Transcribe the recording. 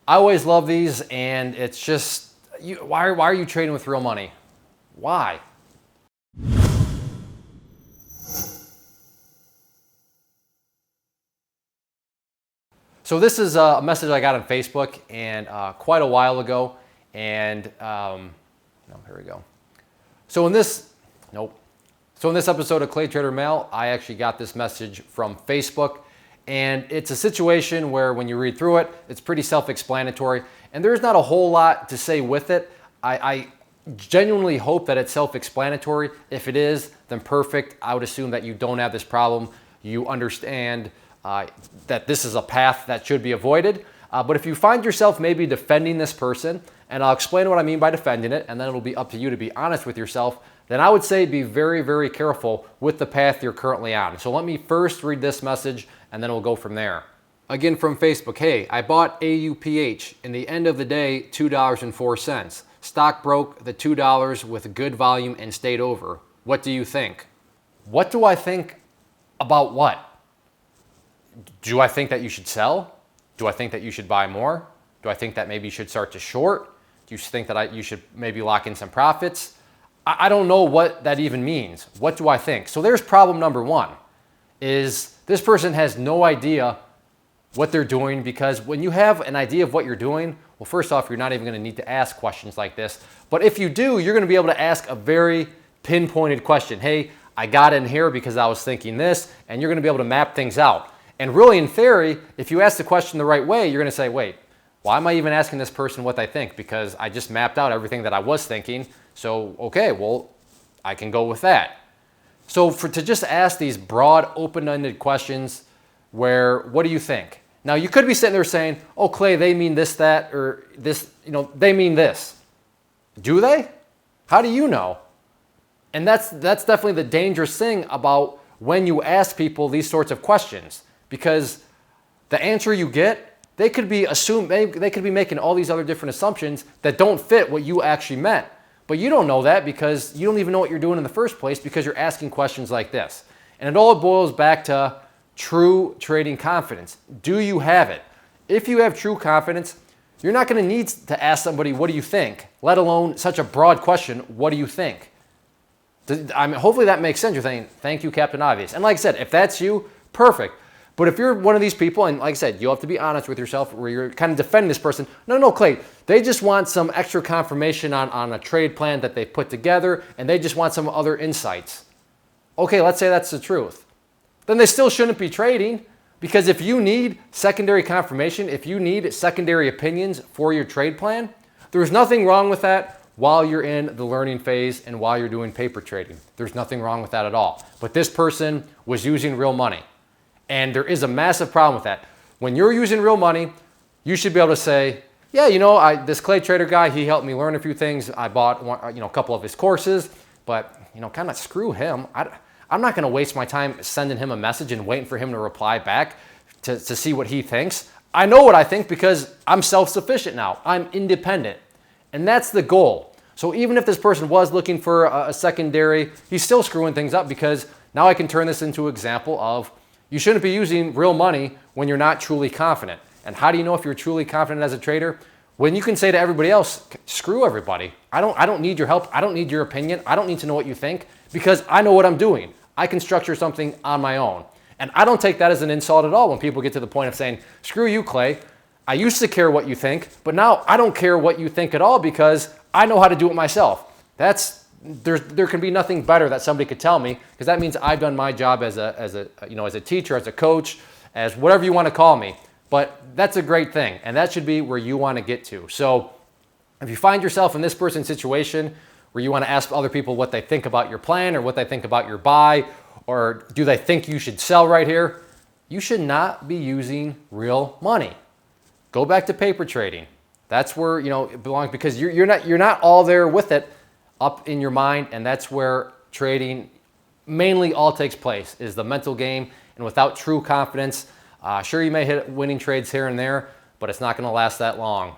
I always love these, and it's just, why are you trading with real money? Why? So this is a message I got on Facebook and quite a while ago, and here we go. So in this episode of ClayTrader Mail, I actually got this message from Facebook, and it's a situation where when you read through it, it's pretty self-explanatory, and there's not a whole lot to say with it. I genuinely hope that it's self-explanatory. If it is, then perfect. I would assume that you don't have this problem. You understand that this is a path that should be avoided. But if you find yourself maybe defending this person, and I'll explain what I mean by defending it, and then it'll be up to you to be honest with yourself, then I would say be very, very careful with the path you're currently on. So let me first read this message, and then we'll go from there. Again from Facebook, hey, I bought AUPH. In the end of the day, $2.04. Stock broke the $2 with good volume and stayed over. What do you think? What do I think about what? Do I think that you should sell? Do I think that you should buy more? Do I think that maybe you should start to short? Do you think that you should maybe lock in some profits? I don't know what that even means. What do I think? So there's problem number one, is this person has no idea what they're doing, because when you have an idea of what you're doing, well, first off, you're not even going to need to ask questions like this. But if you do, you're going to be able to ask a very pinpointed question. Hey, I got in here because I was thinking this, and you're going to be able to map things out. And really, in theory, if you ask the question the right way, you're going to say, wait, why am I even asking this person what they think? Because I just mapped out everything that I was thinking. So, okay, well, I can go with that. So to just ask these broad, open-ended questions where, what do you think? Now, you could be sitting there saying, oh, Clay, they mean this, that, or this, they mean this. Do they? How do you know? And that's definitely the dangerous thing about when you ask people these sorts of questions, because the answer you get, they could be making all these other different assumptions that don't fit what you actually meant. But you don't know that because you don't even know what you're doing in the first place, because you're asking questions like this. And it all boils back to true trading confidence. Do you have it? If you have true confidence, you're not going to need to ask somebody, what do you think? Let alone such a broad question, what do you think? I mean, hopefully that makes sense. You're saying, thank you, Captain Obvious. And like I said, if that's you, perfect. But if you're one of these people, and like I said, you'll have to be honest with yourself, where you're kind of defending this person. No, Clay, they just want some extra confirmation on a trade plan that they put together, and they just want some other insights. Okay, let's say that's the truth. Then they still shouldn't be trading, because if you need secondary confirmation, if you need secondary opinions for your trade plan, there's nothing wrong with that while you're in the learning phase and while you're doing paper trading. There's nothing wrong with that at all. But this person was using real money. And there is a massive problem with that. When you're using real money, you should be able to say, yeah, this ClayTrader guy, he helped me learn a few things. I bought a couple of his courses, but kind of screw him. I'm not going to waste my time sending him a message and waiting for him to reply back to see what he thinks. I know what I think because I'm self-sufficient now. I'm independent. And that's the goal. So even if this person was looking for a secondary, he's still screwing things up, because now I can turn this into an example of you shouldn't be using real money when you're not truly confident. And how do you know if you're truly confident as a trader? When you can say to everybody else, screw everybody. I don't need your help. I don't need your opinion. I don't need to know what you think, because I know what I'm doing. I can structure something on my own. And I don't take that as an insult at all when people get to the point of saying, screw you, Clay. I used to care what you think, but now I don't care what you think at all, because I know how to do it myself. There can be nothing better that somebody could tell me, because that means I've done my job as a teacher, as a coach, as whatever you want to call me. But that's a great thing, and that should be where you want to get to. So if you find yourself in this person's situation where you want to ask other people what they think about your plan, or what they think about your buy, or do they think you should sell right here, you should not be using real money. Go back to paper trading. That's where it belongs, because you're not all there with it up in your mind, and that's where trading mainly all takes place, is the mental game. And without true confidence, sure, you may hit winning trades here and there, but it's not going to last that long.